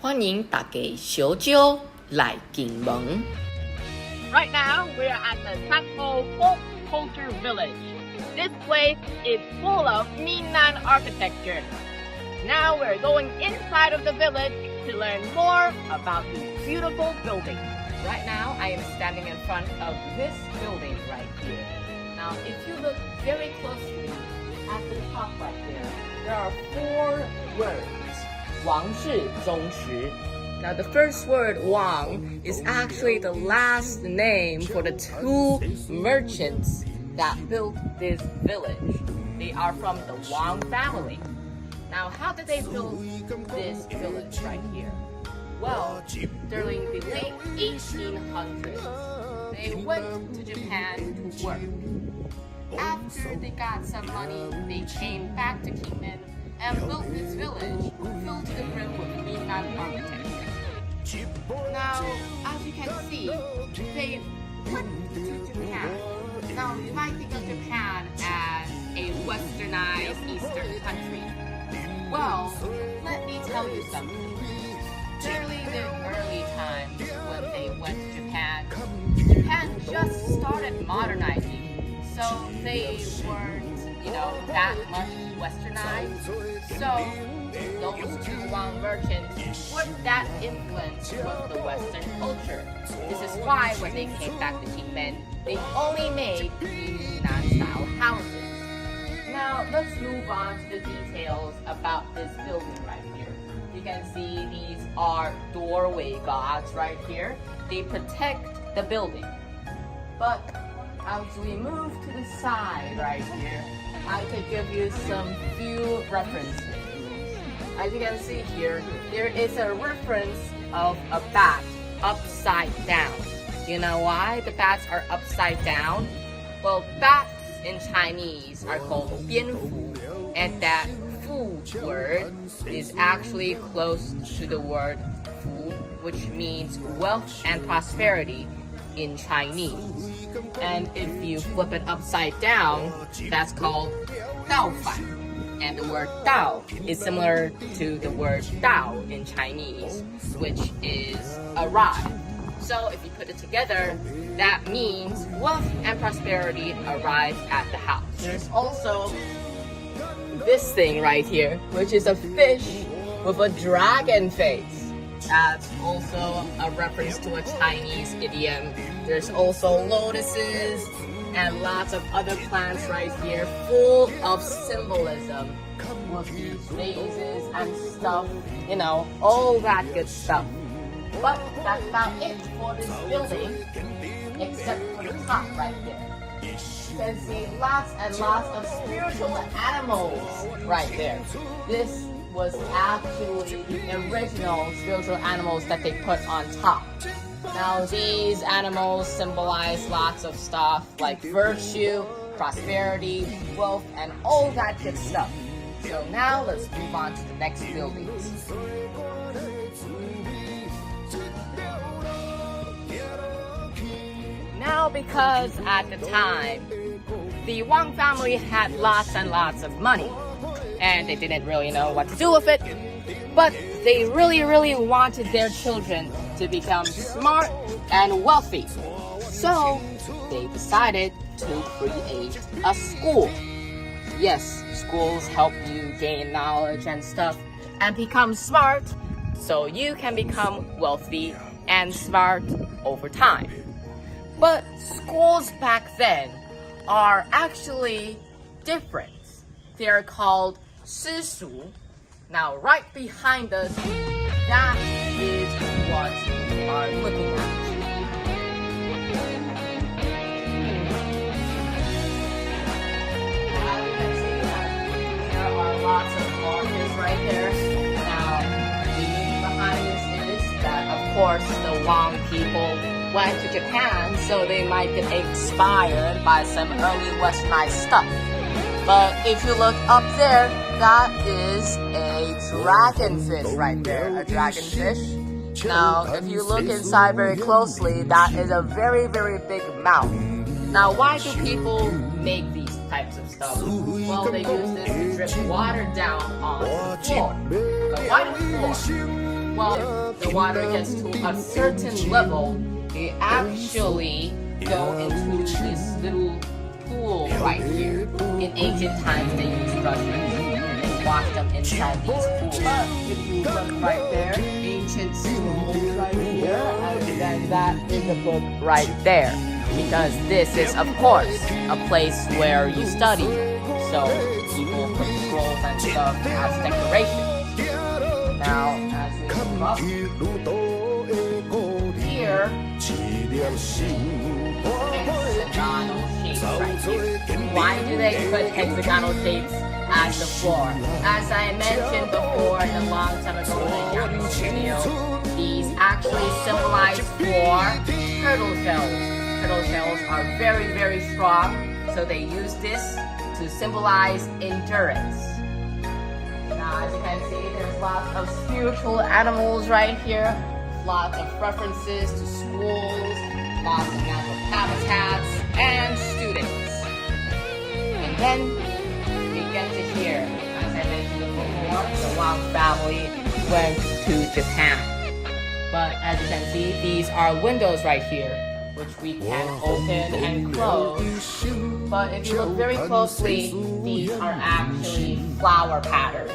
欢迎大家小酒来进门。Right now, we're at the Takpo Folk Culture Village. This place is full of Minnan architecture. Now we're going inside of the village to learn more about these beautiful buildings. Right now, I am standing in front of this building right here. Now, if you look very closely at the top right there are 4 words. 王氏宗师. Now, the first word, Wang, is actually the last name for the 2 merchants that built this village. They are from the Wang family. Now, how did they build this village right here? Well, during the late 1800s, they went to Japan to work. After they got some money, they came back to Kinmen and built this village filled to the brim with Minnan architecture. Now, as you can see, they went to Japan. Now, you might think of Japan as a westernized eastern country. Well, let me tell you something. During the early times when they went to Japan, Japan just started modernizing, so they weren't, that much westernized. So those 2 Wang merchants weren't that influenced with the Western culture. This is why when they came back to Kinmen, they only made Minnan-style houses. Now, let's move on to the details about this building right here. You can see these are doorway gods right here. They protect the building. But as we move to the side right here, I could give you some few references. As you can see here, there is a reference of a bat upside down. You know why the bats are upside down? Well, bats in Chinese are called 蝙蝠, and that 福 word is actually close to the word 福, which means wealth and prosperity in Chinese. And if you flip it upside down, that's called 倒反. And the word 道 is similar to the word 道 in Chinese, which is arrive. So if you put it together, that means wealth and prosperity arrive at the house. There's also this thing right here, which is a fish with a dragon face. That's also a reference to a Chinese idiom. There's also lotuses and lots of other plants right here full of symbolism with these vases and stuff, all that good stuff. But that's about it for this building, except for the top right there. You can see lots and lots of spiritual animals right there. This was actually the original spiritual animals that they put on top. Now, these animals symbolize lots of stuff like virtue, prosperity, wealth, and all that good stuff. So now let's move on to the next buildings. Now, because at the time, the Wang family had lots and lots of money, and they didn't really know what to do with it, but they really wanted their children to become smart and wealthy. So they decided to create a school. Yes, schools help you gain knowledge and stuff and become smart, so you can become wealthy and smart over time. But schools back then are actually different. They're called 私塾. Now, right behind us, that is what we are looking at. As you can see, there are lots of markers right there. Now, the meaning behind this is that, of course, the Wang people went to Japan, so they might get inspired by some early westernized stuff. But if you look up there, that is a dragonfish right there, a dragonfish. Now, if you look inside very closely, that is a very big mouth. Now, why do people make these types of stuff? Well, they use this to drip water down on the floor. But why the floor? Well, the water gets to a certain level, they actually go into this little pool right here. In ancient times, they used brushes and wash them inside these pools. But if you look right there, ancient pools right here, and then that is a book right there. Because this is, of course, a place where you study. So people put scrolls and stuff as decorations. Now, as we move up, here, hexagonal shapes right here. Why do they put hexagonal shapes as the floor? As I mentioned before in a long time ago in a Yahoo video, these actually symbolize 4 turtle shells. Turtle shells are very, very strong, so they use this to symbolize endurance. Now, as you can see, there's lots of spiritual animals right here, lots of references to schools, lots of natural habitats, and students. And then we get to here. As I mentioned before, the Wang family went to Japan. But as you can see, these are windows right here, which we can open and close. But if you look very closely, these are actually flower patterns.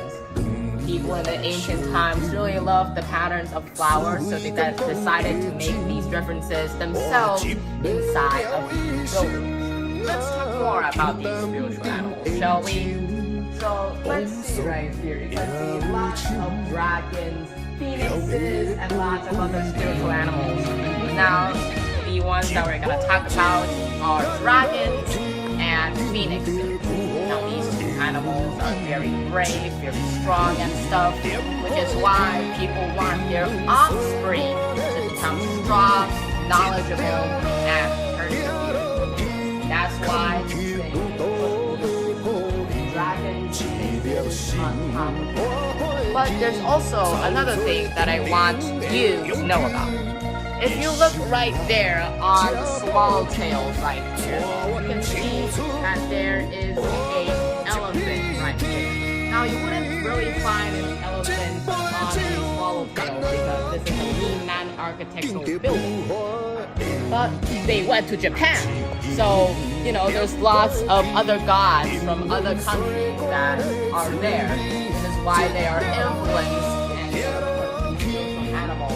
People in the ancient times really loved the patterns of flowers, so they decided to make these references themselves inside of these buildings. Let's talk more about these spiritual animals, shall we? So let's see right here. You can see lots of dragons, phoenixes, and lots of other spiritual animals. Now, the ones that we're going to talk about are dragons and phoenixes. Now, these two animals are very brave, very strong and stuff, which is why people want their offspring to become strong, knowledgeable, and persevere. That's why they put dragons, phoenixes on top of them. But there's also another thing that I want you to know about. If you look right there on the swallowtails right here, you can see that there is an elephant right here. Now, you wouldn't really find an elephant on the swallowtail because this is a Minnan architectural building. But they went to Japan, so, you know, there's lots of other gods from other countries that are there. This is why they are influenced and put these animals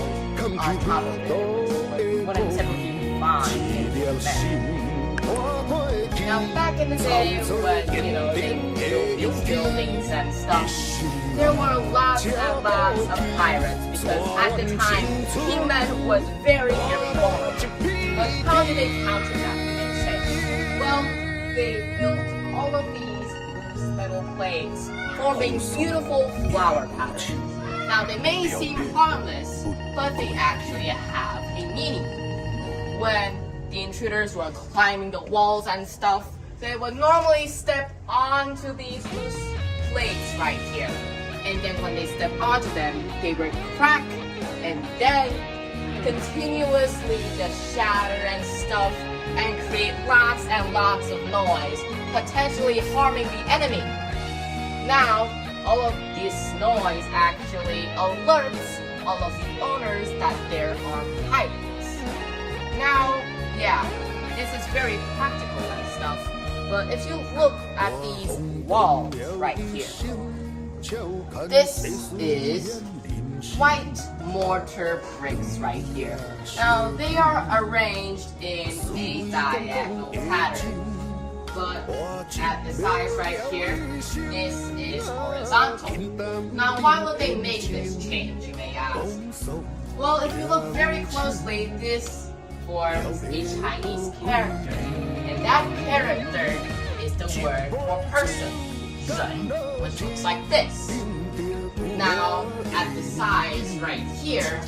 on top of it. Wouldn't typically find in Japan. Now, back in the day when, you know, they built these buildings and stuff, there were lots and lots of pirates because at the time, England was very, very vulnerable. But how did they counter that, you may say? Well, they built all of these metal plates forming beautiful flower patterns. Now, they may seem harmless, but they actually have a meaning. When the intruders were climbing the walls and stuff, they would normally step onto these loose plates right here. And then when they step onto them, they would crack and then continuously just shatter and stuff and create lots and lots of noise, potentially harming the enemy. Now, all of this noise actually alerts all of the owners that there are pirates. Now, yeah, this is very practical and stuff, but if you look at these walls right here, this is white mortar bricks right here. Now, they are arranged in a diagonal pattern. But at the size right here, this is horizontal. Now, why would they make this change, you may ask? Well, if you look very closely, this forms a Chinese character. And that character is the word for person, 人, which looks like this. Now, at the size right here,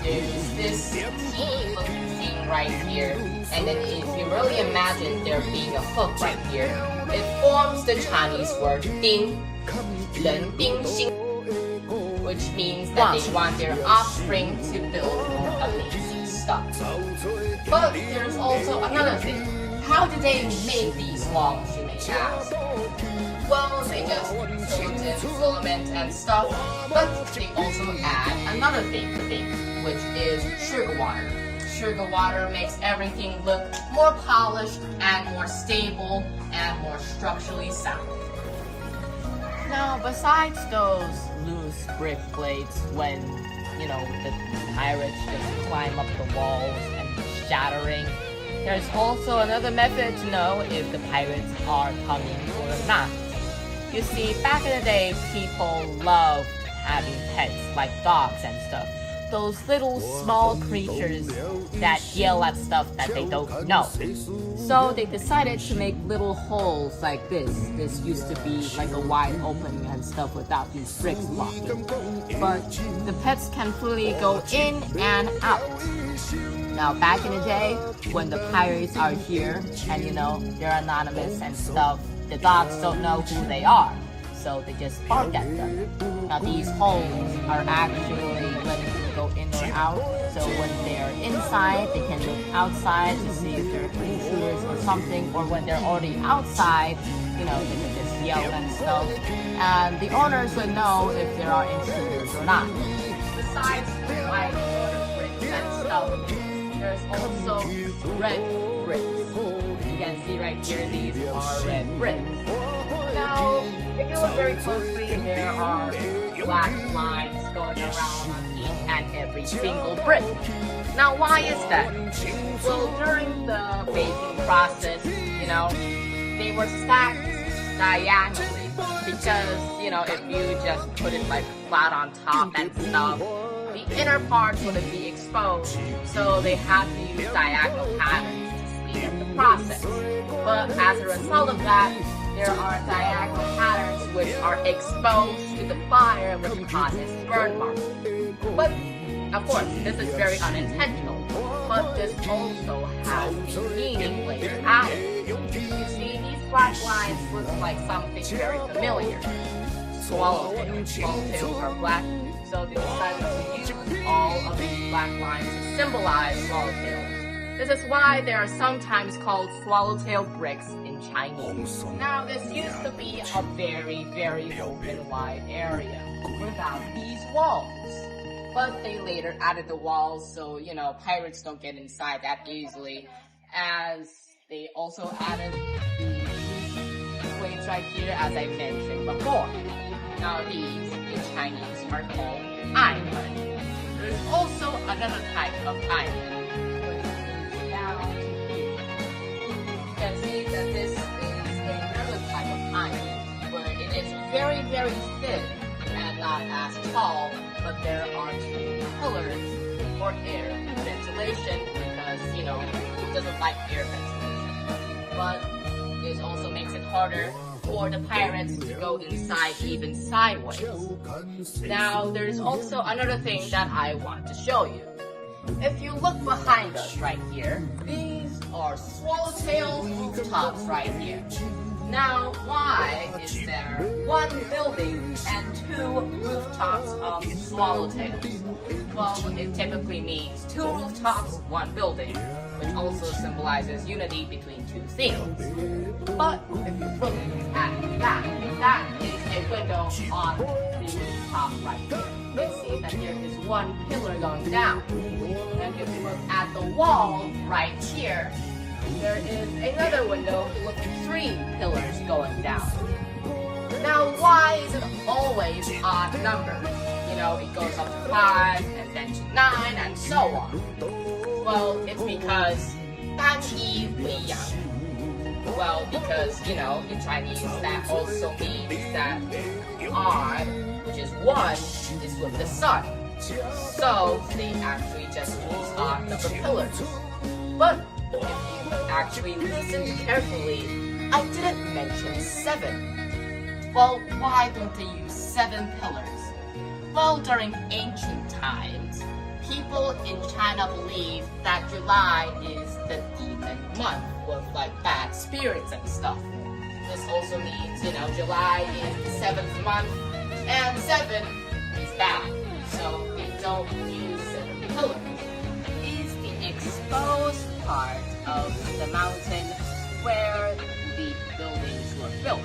there's this T-looking thing right here. And then if you really imagine there being a hook right here, it forms the Chinese word 丁, 人丁心, which means that they want their offspring to build amazing stuff. But there's also another thing. How did they make these walls, you may ask? Well, they just put in filament and stuff, but they also add another thing, which is sugar water. Sugar water makes everything look more polished and more stable and more structurally sound. Now, besides those loose brick plates, when, the pirates just climb up the walls and shattering, there's also another method to know if the pirates are coming or not. You see, back in the day, people loved having pets like dogs and stuff. Those little small creatures that yell at stuff that they don't know. So they decided to make little holes like this. This used to be like a wide opening and stuff without these bricks blocking. But the pets can freely go in and out. Now back in the day, when the pirates are here and they're anonymous and stuff, the dogs don't know who they are. So they just bark at them. Now these holes are actually letting them go in or out. So when they're inside, they can look outside to see if there are intruders or something. Or when they're already outside, they can just yell and stuff. And the owners would know if there are intruders or not. Besides the white water bricks and stuff, there's also red bricks. You can see right here, these are red bricks. Now, if you look very closely, there are black lines going around on each and every single brick. Now, why is that? Well, during the baking process, they were stacked diagonally because, if you just put it like flat on top and stuff, the inner parts wouldn't be exposed, so they had to use diagonal patterns to speed up the process. But as a result of that, there are diagonal patterns which are exposed to the fire, which causes burn marks. But, of course, this is very unintentional, but this also has a meaning later added. You see, these black lines look like something very familiar. Swallowtails are black, so they decided to use all of these black lines to symbolize swallowtails. This is why they are sometimes called swallowtail bricks in Chinese. Now, this used to be a very, very open, wide area without these walls. But they later added the walls so, pirates don't get inside that easily. As they also added the plates right here, as I mentioned before. Now, these in Chinese are called island. There's also another type of island. You can see that this is another type of iron, where it is very, very thin and not as tall, but there are two pillars for air ventilation because, it doesn't like air ventilation. But this also makes it harder for the pirates to go inside even sideways. Now, there's also another thing that I want to show you. If you look behind us right here, these are swallowtail rooftops right here. Now, why is there one building and two rooftops of swallowtails? Well, it typically means two rooftops, one building, which also symbolizes unity between two things. But if you look at that is a window on the rooftop right here. You can see that there is one pillar going down. And if you look at the wall right here, there is another window with three pillars going down. Now, why is it always odd numbers? It goes up to 5, and then to 9, and so on. Well, it's because 单一不一样. Well, because, in Chinese, that also means that odd, which is 1, is with the sun. So, they actually just use odd number pillars. But, if you actually listen carefully, I didn't mention 7. Well, why don't they use 7 pillars? Well, during ancient times, people in China believe that July is the demon month with bad spirits and stuff. This also means, July is the 7th month, and 7 is bad, so they don't use 7 pillars. Is the exposed part of the mountain where the buildings were built.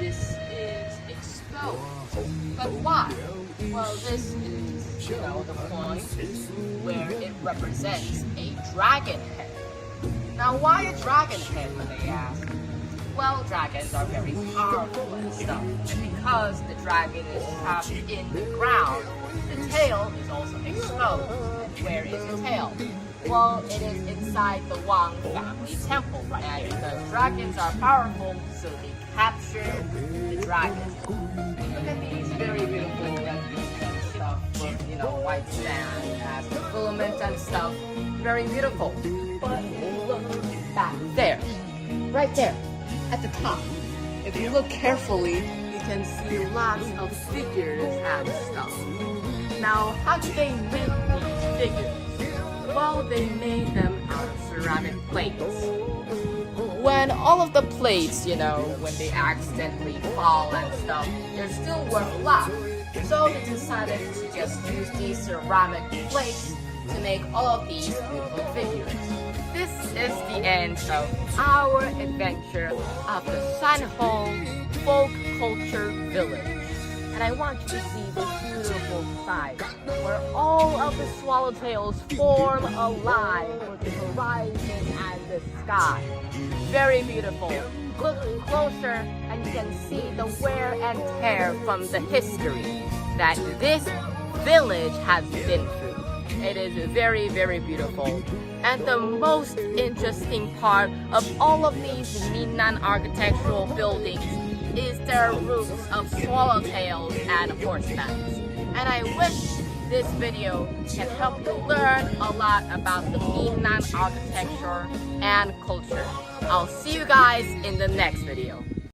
this is exposed. But why? Well, this is, the point where it represents a dragon head. Now, why a dragon head, when they ask? Well, dragons are very powerful and stuff, and because the dragon is trapped in the ground, the tail is also exposed. And where is the tail? Well, it is inside the Wang family temple, right? And because dragons are powerful, so they capture the dragon. Look at these very beautiful replicas and stuff with, white sand as the filament and stuff. Very beautiful. But look back there, right there, at the top. If you look carefully, you can see lots of figures and stuff. Now, how did they make these figures? Well, they made them out of ceramic plates. When all of the plates, when they accidentally fall and stuff, they're still worth a lot. So they decided to just use these ceramic plates to make all of these beautiful figures. This is the end of our adventure of the Sanhong Folk Culture Village. And I want you to see this beautiful side where all of the swallowtails form a line with the horizon and the sky. Very beautiful. Look closer and you can see the wear and tear from the history that this village has been through. It is very, very beautiful. And the most interesting part of all of these Minnan architectural buildings is their roofs of swallowtails and horsebacks. And I wish this video can help you learn a lot about the Minnan architecture and culture. I'll see you guys in the next video.